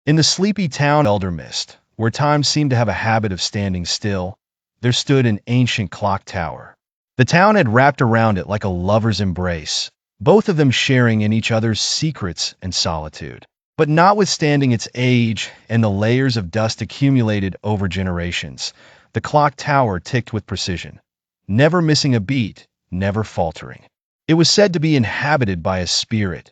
In the sleepy town of Elder Mist, where time seemed to have a habit of standing still, there stood an ancient clock tower. The town had wrapped around it like a lover's embrace, both of them sharing in each other's secrets and solitude. But notwithstanding its age and the layers of dust accumulated over generations, the clock tower ticked with precision, never missing a beat, never faltering. It was said to be inhabited by a spirit,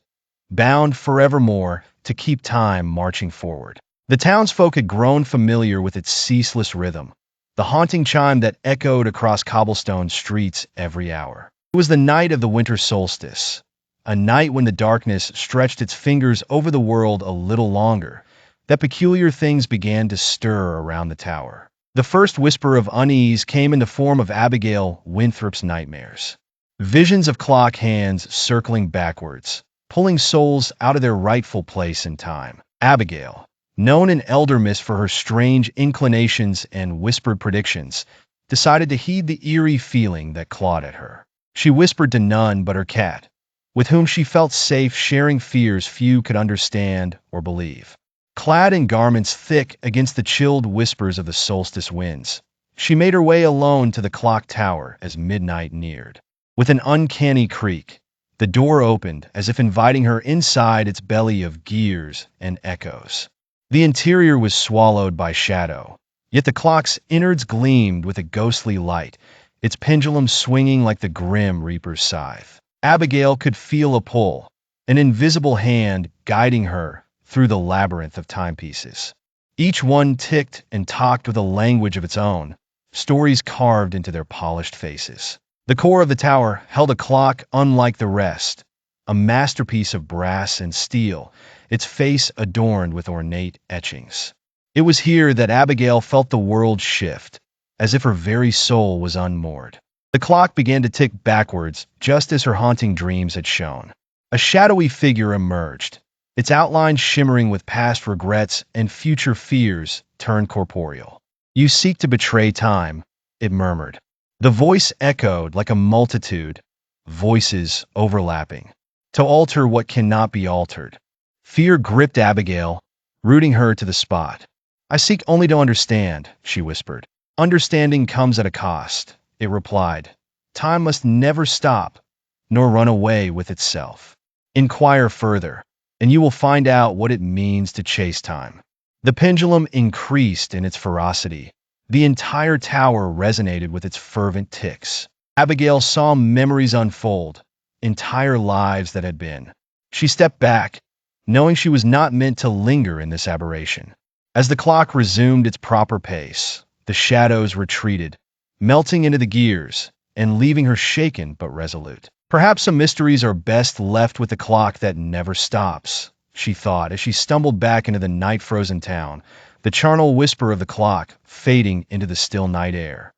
bound forevermore to keep time marching forward. The townsfolk had grown familiar with its ceaseless rhythm, the haunting chime that echoed across cobblestone streets every hour. It was the night of the winter solstice, a night when the darkness stretched its fingers over the world a little longer, that peculiar things began to stir around the tower. The first whisper of unease came in the form of Abigail Winthrop's nightmares. Visions of clock hands circling backwards, pulling souls out of their rightful place in time. Abigail, known in Elder Mist for her strange inclinations and whispered predictions, decided to heed the eerie feeling that clawed at her. She whispered to none but her cat, with whom she felt safe sharing fears few could understand or believe. Clad in garments thick against the chilled whispers of the solstice winds, she made her way alone to the clock tower as midnight neared. With an uncanny creak, the door opened as if inviting her inside its belly of gears and echoes. The interior was swallowed by shadow, yet the clock's innards gleamed with a ghostly light, its pendulum swinging like the grim reaper's scythe. Abigail could feel a pull, an invisible hand guiding her through the labyrinth of timepieces. Each one ticked and talked with a language of its own, stories carved into their polished faces. The core of the tower held a clock unlike the rest, a masterpiece of brass and steel, its face adorned with ornate etchings. It was here that Abigail felt the world shift, as if her very soul was unmoored. The clock began to tick backwards, just as her haunting dreams had shown. A shadowy figure emerged, its outline shimmering with past regrets and future fears turned corporeal. "You seek to betray time," it murmured. The voice echoed like a multitude, voices overlapping, to alter what cannot be altered. Fear gripped Abigail, rooting her to the spot. "I seek only to understand," she whispered. "Understanding comes at a cost," it replied. "Time must never stop, nor run away with itself. Inquire further, and you will find out what it means to chase time." The pendulum increased in its ferocity. The entire tower resonated with its fervent ticks. Abigail saw memories unfold, entire lives that had been. She stepped back, knowing she was not meant to linger in this aberration. As the clock resumed its proper pace, the shadows retreated, melting into the gears and leaving her shaken but resolute. "Perhaps some mysteries are best left with the clock that never stops," she thought as she stumbled back into the night-frozen town, the charnel whisper of the clock fading into the still night air.